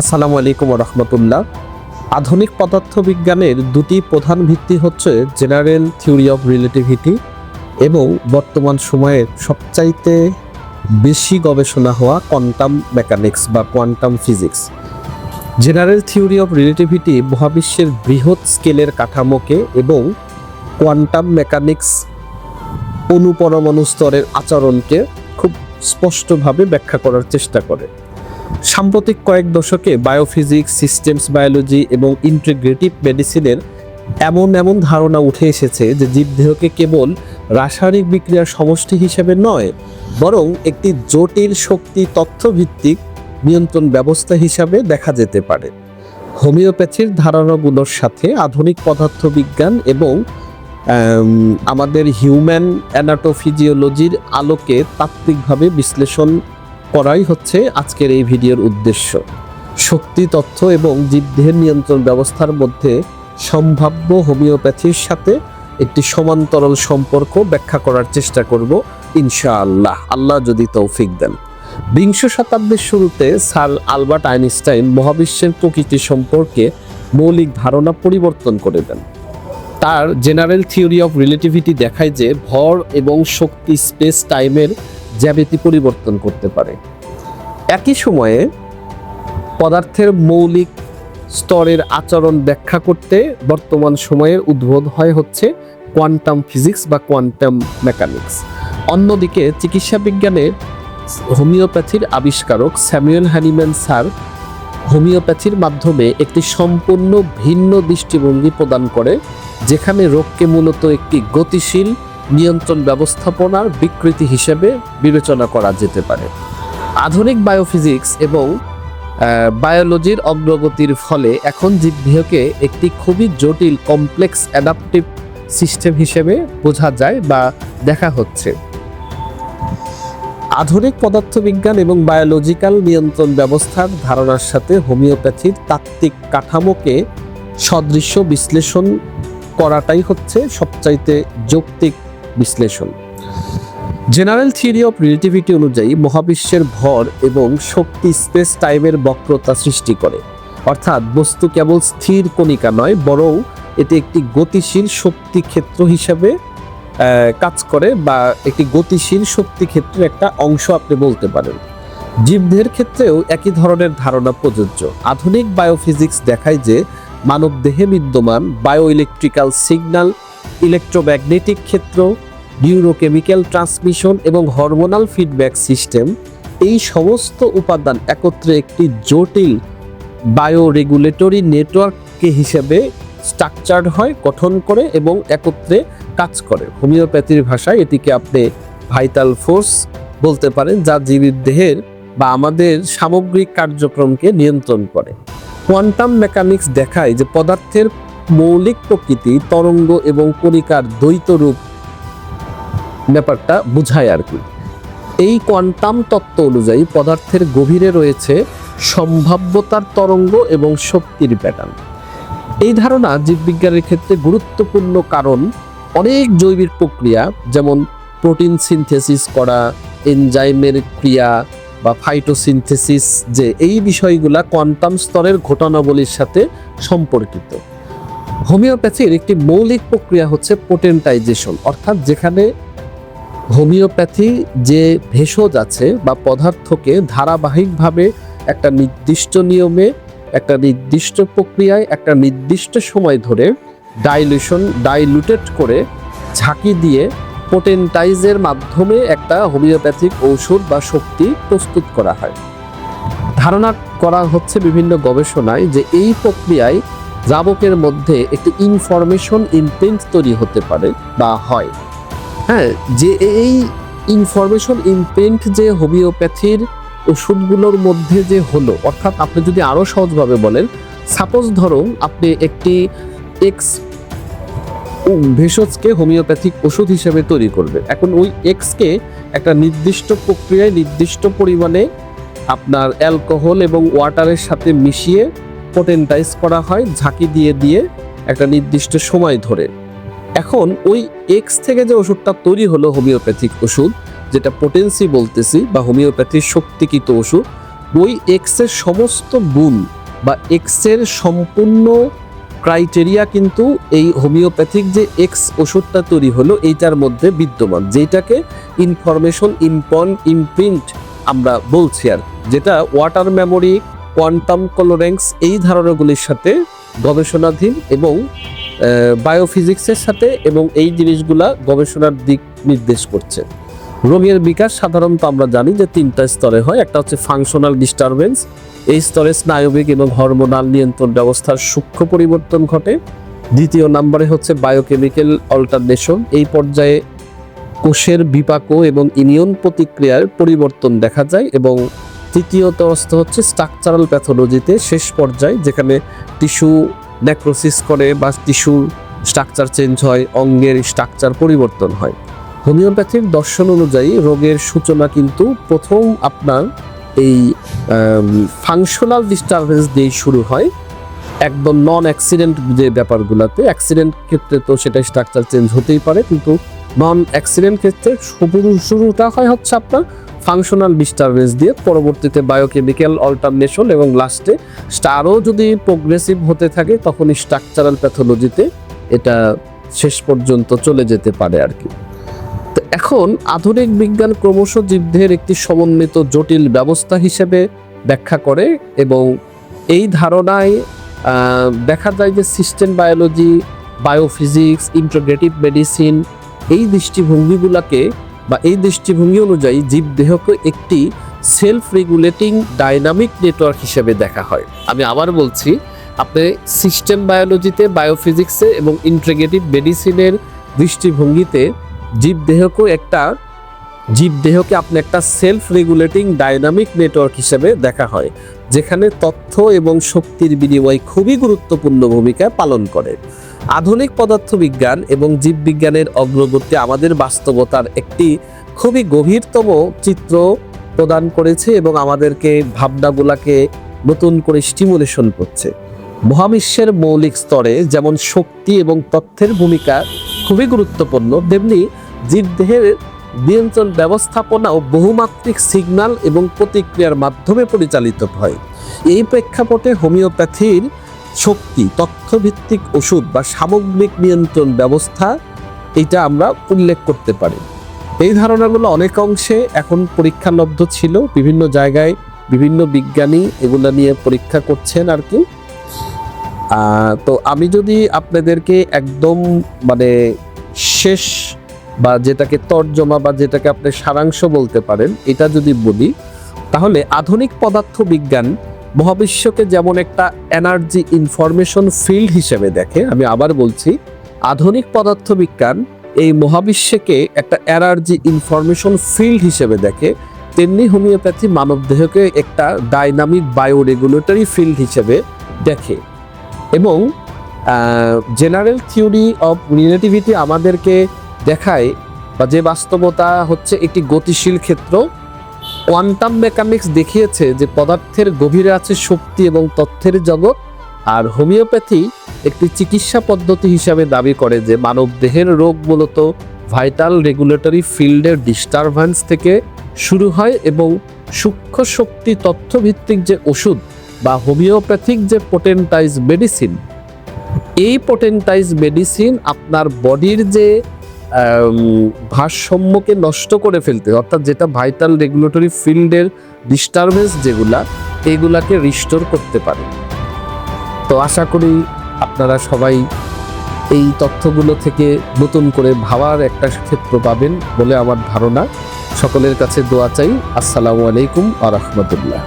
আসসালামু আলাইকুম রহমতুল্লাহ। আধুনিক পদার্থবিজ্ঞানের দুটি প্রধান ভিত্তি হচ্ছে জেনারেল থিওরি অফ রিলেটিভিটি এবং বর্তমান সময়ের সবচাইতে বেশি গবেষণা হওয়া কোয়ান্টাম মেকানিক্স বা quantum physics. General theory of relativity মহাবিশ্বের বৃহৎ স্কেলের কাঠামোকে এবং কোয়ান্টাম মেকানিক্স অণু-পরমাণু স্তরের আচরণকে খুব স্পষ্টভাবে ব্যাখ্যা করার চেষ্টা করে। সাম্প্রতিক কয়েক দশকে বায়োফিজিক্স, সিস্টেমস বায়োলজি এবং ইন্টিগ্রেটিভ মেডিসিনের এমন ধারণা উঠে এসেছে যে জীবদেহকে কেবল রাসায়নিক বিক্রিয়ার সমষ্টি হিসেবে নয়, বরং একটি জটিল শক্তি তথ্যভিত্তিক নিয়ন্ত্রণ ব্যবস্থা হিসাবে দেখা যেতে পারে। হোমিওপ্যাথির ধারণাগুলোর সাথে আধুনিক পদার্থবিজ্ঞান এবং আমাদের হিউম্যান অ্যানাটোফিজিওলজির আলোকে তাত্ত্বিকভাবে বিশ্লেষণ করাই হচ্ছে আজকের এই ভিডিওর উদ্দেশ্য। শক্তি তথ্য এবং জীবদেহের নিয়ন্ত্রণ ব্যবস্থার মধ্যে সম্ভাব্য হোমিওপ্যাথির সাথে একটি সমান্তরাল সম্পর্ক ব্যাখ্যা করার চেষ্টা করব ইনশাআল্লাহ, আল্লাহ যদি তৌফিক দেন। বিংশ শতাব্দীর শুরুতে স্যার আলবার্ট আইনস্টাইন মহাবিশ্বের প্রকৃতি সম্পর্কে মৌলিক ধারণা পরিবর্তন করে দেন। তার জেনারেল থিওরি অফ রিলেটিভিটি দেখায় যে ভর এবং শক্তি স্পেস টাইমের জ্যামিতি পরিবর্তন করতে পারে। একই সময়ে পদার্থের মৌলিক স্তরের আচরণ ব্যাখ্যা করতে বর্তমান সময়ের উদ্ভব হচ্ছে কোয়ান্টাম ফিজিক্স বা কোয়ান্টাম মেকানিক্স। অন্যদিকে চিকিৎসা বিজ্ঞানের হোমিওপ্যাথির আবিষ্কারক স্যামুয়েল হ্যানিম্যান স্যার হোমিওপ্যাথির মাধ্যমে একটি সম্পূর্ণ ভিন্ন দৃষ্টিভঙ্গি প্রদান করে, যেখানে রোগকে মূলত একটি গতিশীল নিয়ন্ত্রণ ব্যবস্থাপনার বিকৃতি হিসেবে বিবেচনা করা যেতে পারে। আধুনিক বায়োফিজিক্স এবং বায়োলজির অগ্রগতির ফলে এখন জীবদেহকে একটি খুবই জটিল কমপ্লেক্স অ্যাডাপটিভ সিস্টেম হিসেবে বোঝা যায় বা দেখা হচ্ছে। আধুনিক পদার্থবিজ্ঞান এবং বায়োলজিক্যাল নিয়ন্ত্রণ ব্যবস্থার ধারণার সাথে হোমিওপ্যাথির তাত্ত্বিক কাঠামোকে সদৃশ্য বিশ্লেষণ করাটাই হচ্ছে সবচাইতে যৌক্তিক বিশ্লেষণ। জেনারেল থিওরি অফ রিলেটিভিটি অনুযায়ী মহাবিশ্বের ভর এবং শক্তি স্পেস টাইমের বক্রতা সৃষ্টি করে, অর্থাৎ বস্তু কেবল স্থির কণিকা নয়, বরং এটি একটি গতিশীল শক্তি ক্ষেত্র হিসাবে কাজ করে বা একটি গতিশীল শক্তি ক্ষেত্রের একটা অংশ আপনি বলতে পারেন। জীবদেহের ক্ষেত্রেও একই ধরনের ধারণা প্রযোজ্য। আধুনিক বায়োফিজিক্স দেখায় যে মানব দেহে বিদ্যমান বায়ো ইলেকট্রিক্যাল সিগন্যাল, ইলেকট্রোম্যাগনেটিক ক্ষেত্র, নিউরোকেমিক্যাল ট্রান্সমিশন এবং হরমোনাল ফিডব্যাক সিস্টেম, এই সমস্ত উপাদান একত্রে একটি জটিল বায়ো রেগুলেটরি নেটওয়ার্ক হিসেবে স্ট্রাকচার্ড হয়, গঠন করে এবং একত্রে কাজ করে। হোমিওপ্যাথির ভাষায় এটিকে আপনি ভাইটাল ফোর্স বলতে পারেন, যা জীবদেহের বা আমাদের সামগ্রিক কার্যক্রমকে নিয়ন্ত্রণ করে। কোয়ান্টাম মেকানিক্স দেখায় যে পদার্থের মৌলিক প্রকৃতি, তরঙ্গ এবং কণিকার দ্বৈত রূপ ব্যাপারটা বোঝায় আর কি। এই কোয়ান্টাম তত্ত্ব অনুযায়ী পদার্থের গভীরে রয়েছে সম্ভাব্যতার তরঙ্গ এবং শক্তির প্যাটার্ন। এই ধারণা জীববিজ্ঞানের ক্ষেত্রে গুরুত্বপূর্ণ, কারণ অনেক জৈবিক প্রক্রিয়া যেমন প্রোটিন সিনথেসিস করা, এনজাইমের ক্রিয়া বা ফাইটোসিনথেসিস, যে এই বিষয়গুলা কোয়ান্টাম স্তরের ঘটনাবলীর সাথে সম্পর্কিত। হোমিওপ্যাথির একটি মৌলিক প্রক্রিয়া হচ্ছে পোটেন্টাইজেশন, অর্থাৎ যেখানে হোমিওপ্যাথি যে ভেষজ আছে বা পদার্থকে ধারাবাহিকভাবে একটা নির্দিষ্ট নিয়মে, একটা নির্দিষ্ট প্রক্রিয়ায়, একটা নির্দিষ্ট সময় ধরে ডাইলুটেড করে ঝাঁকি দিয়ে পোটেন্টাইজের মাধ্যমে একটা হোমিওপ্যাথিক ঔষধ বা শক্তি প্রস্তুত করা হয়। ধারণা করা হচ্ছে বিভিন্ন গবেষণায় যে এই প্রক্রিয়ায় দ্রাবকের মধ্যে একটি ইনফরমেশন ইমপ্রিন্ট তৈরি হতে পারে বা হয়। যে এই ইনফরমেশন ইমপ্রিন্ট যে হোমিওপ্যাথির ওষুধগুলোর মধ্যে যে হলো, অর্থাৎ আপনি যদি আরো সহজভাবে বলেন, সাপোজ ধরুন আপনি একটি এক্স ভেষজকে হোমিওপ্যাথিক ওষুধ হিসেবে তৈরি করবেন। এখন ওই এক্সকে একটা নির্দিষ্ট প্রক্রিয়ায় নির্দিষ্ট পরিমাণে আপনার অ্যালকোহল এবং ওয়াটারের সাথে মিশিয়ে পোটেন্টাইজ করা হয় ঝাঁকি দিয়ে দিয়ে একটা নির্দিষ্ট সময় ধরে। এখন ওই এক্স থেকে যে ওষুধটা তৈরি হলো হোমিওপ্যাথিক ওষুধ, যেটা পোটেন্সি বলতেছি বা হোমিওপ্যাথির শক্তিকৃত ওষুধ, ওই এক্স এর সমস্ত গুণ বা এক্স এর সম্পূর্ণ ক্রাইটেরিয়া কিন্তু এই হোমিওপ্যাথিক যে এক্স ওষুধটা তৈরি হলো এইটার মধ্যে বিদ্যমান, যেটাকে ইনফরমেশন ইমপ্রিন্ট আমরা বলছি, আর যেটা ওয়াটার মেমোরি, কোয়ান্টাম কলোরেন্স এই ধারণাগুলির সাথে গবেষণাধীন এবং বায়োফিজিক্সের সাথে, এবং এই জিনিসগুলা গবেষণার দিক নির্দেশ করছে। রোগের বিকাশ সাধারণত আমরা জানি যে 3টা স্তরে হয়। একটা হচ্ছে ফাংশনাল ডিস্টারবেন্স, এই স্তরে স্নায়বিক এবং হরমোনাল নিয়ন্ত্রণ ব্যবস্থার সূক্ষ্ম পরিবর্তন ঘটে। দ্বিতীয় নম্বরে হচ্ছে বায়োকেমিক্যাল অল্টারনেশন, এই পর্যায়ে কোষের বিপাকো এবং ইমিউন প্রতিক্রিয়ার পরিবর্তন দেখা যায়। এবং তৃতীয়ত অবস্থা হচ্ছে স্ট্রাকচারাল প্যাথোলজিতে শেষ পর্যায়ে, যেখানে টিস্যু নেক্রোসিস করে বা টিস্যুর স্ট্রাকচার চেঞ্জ হয়, অঙ্গের স্ট্রাকচার পরিবর্তন হয়। হোমিওপ্যাথিক দর্শন অনুযায়ী রোগের সূচনা কিন্তু প্রথম আপনার এই ফাংশনাল ডিস্টারবেন্স দিয়ে শুরু হয়, একদম নন অ্যাক্সিডেন্ট যে ব্যাপারগুলোতে। অ্যাক্সিডেন্ট ক্ষেত্রে তো সেটা স্ট্রাকচার চেঞ্জ হতেই পারে, কিন্তু নন অ্যাক্সিডেন্ট ক্ষেত্রে শুরুটা হয় হচ্ছে আপনার ফাংশনাল ডিস্টারবেন্স দিয়ে, পরবর্তীতে বায়োকেমিক্যাল অল্টারনেশন, এবং লাস্টে আরও যদি প্রোগ্রেসিভ হতে থাকে তখন স্ট্রাকচারাল প্যাথোলজিতে এটা শেষ পর্যন্ত চলে যেতে পারে আর কি। তো এখন আধুনিক বিজ্ঞান ক্রমশ জীবদেহের একটি সমন্বিত জটিল ব্যবস্থা হিসেবে ব্যাখ্যা করে, এবং এই ধারণায় দেখা যায় যে system biology, biophysics, integrative medicine এই দৃষ্টিভঙ্গিগুলোকে বা এই দৃষ্টিভঙ্গি অনুযায়ী জীবদেহকে একটি সেলফ রেগুলেটিং ডাইনামিক নেটওয়ার্ক হিসেবে দেখা হয়। আমি আবার বলছি, আপনি সিস্টেম বায়োলজিতে, বায়োফিজিক্সে এবং ইন্টিগ্রেটিভ মেডিসিনের দৃষ্টিভঙ্গিতে জীবদেহকে আপনি একটা সেলফ রেগুলেটিং ডাইনামিক নেটওয়ার্ক হিসেবে দেখা হয়, যেখানে তথ্য এবং শক্তির বিনিময় খুবই গুরুত্বপূর্ণ ভূমিকা পালন করে। আধুনিক পদার্থবিজ্ঞান এবং জীববিজ্ঞানের অগ্রগতি আমাদের বাস্তবতার একটি খুবই গভীরতম চিত্র প্রদান করেছে এবং আমাদেরকে ভাবনাগুলাকে নতুন করে স্টিমুলেশন করছে। মহাবিশ্বের মৌলিক স্তরে যেমন শক্তি এবং তথ্যের ভূমিকা খুবই গুরুত্বপূর্ণ, তেমনি জীবদেহের নিয়ন্ত্রণ ব্যবস্থাপনাও বহুমাত্রিক সিগন্যাল এবং প্রতিক্রিয়ার মাধ্যমে পরিচালিত হয়। এই প্রেক্ষাপটে হোমিওপ্যাথির শক্তি, তথ্যভিত্তিক ওষুধ বা সামগ্রিক নিয়ন্ত্রণ ব্যবস্থা, এটা আমরা উল্লেখ করতে পারি। এই ধারণাগুলো অনেক অংশে এখন পরীক্ষালব্ধ ছিল, বিভিন্ন জায়গায় বিভিন্ন বিজ্ঞানী এগুলো নিয়ে পরীক্ষা করছেন আর কি। তো আমি যদি আপনাদেরকে একদম শেষ বা যেটাকে তর্জমা বা যেটাকে আপনি সারাংশ বলতে পারেন, এটা যদি বলি, তাহলে আধুনিক পদার্থ বিজ্ঞান মহাবিশ্বকে যেমন একটা এনার্জি ইনফরমেশন ফিল্ড হিসেবে দেখে, আমি আবার বলছি, আধুনিক পদার্থ বিজ্ঞান এই মহাবিশ্বকে একটা এনার্জি ইনফরমেশন ফিল্ড হিসেবে দেখে, তেমনি হোমিওপ্যাথি মানবদেহকে একটা ডাইনামিক বায়োরেগুলেটরি ফিল্ড হিসেবে দেখে। এবং জেনারেল থিওরি অফ রিলেটিভিটি আমাদেরকে দেখায় বা যে বাস্তবতা হচ্ছে একটি গতিশীল ক্ষেত্র। কোয়ান্টাম মেকানিক্স দেখিয়েছে যে পদার্থের গভীরে আছে শক্তি এবং তথ্যের জগৎ, আর হোমিওপ্যাথি একটি চিকিৎসা পদ্ধতি হিসাবে দাবি করে যে মানব দেহের রোগ মূলত ভাইটাল রেগুলেটরি ফিল্ডের ডিস্টারবেন্স থেকে শুরু হয়, এবং সূক্ষ্ম শক্তি তথ্যভিত্তিক যে ওষুধ বা হোমিওপ্যাথিক যে পোটেন্টাইজ মেডিসিন, এই পোটেন্টাইজ মেডিসিন আপনার বডির যে ভারসাম্যকে নষ্ট করে ফেলতে, অর্থাৎ যেটা ভাইটাল রেগুলেটরি ফিল্ডের ডিস্টারবেন্স এইগুলাকে রিস্টোর করতে পারে। তো আশা করি আপনারা সবাই এই তথ্যগুলো থেকে নতুন করে ভাবার একটা ক্ষেত্র পাবেন বলে আমার ধারণা। সকলের কাছে দোয়া চাই। আসসালামু আলাইকুম ওয়া রাহমাতুল্লাহ।